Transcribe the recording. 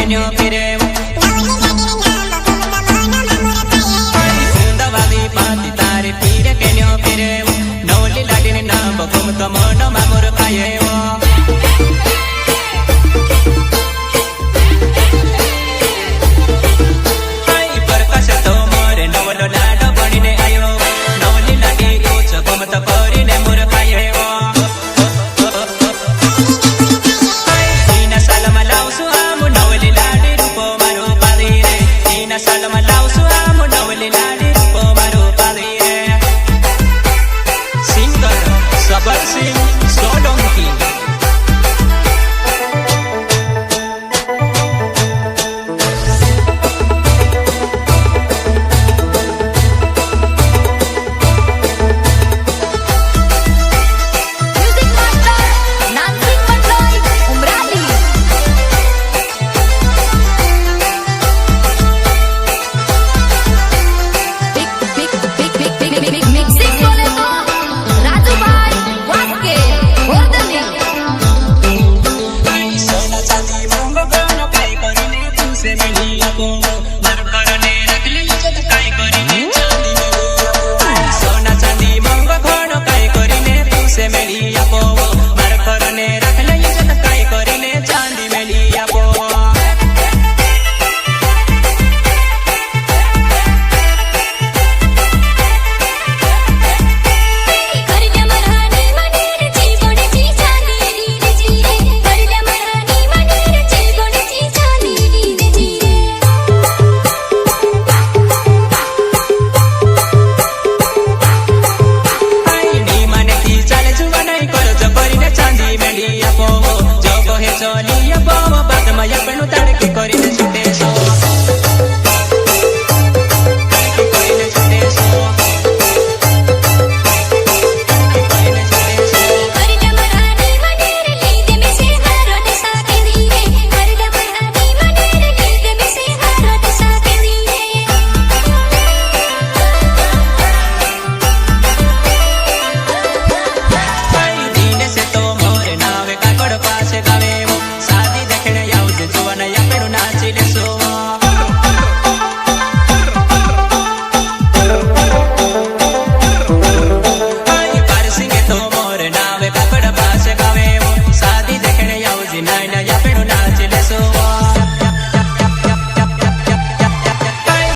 केन्यो फिरे पाती तारे पीरे केन्यो फिरे नौली लाडिने नाम बकुम तो मोनो मामुर खाये वो आई प्रकाश तो मोरे नवलो लाडो बनिने आयो नौली लाडी उच बकुम तो कोरिने मुर खाये वो आई तीना सालमा लाउसु आमु नौली लाडी रूपो मारो पादी रे तीना सालमा लाउसु आमु नौली लाडी रूपो मारो Sabar Singh Solanki se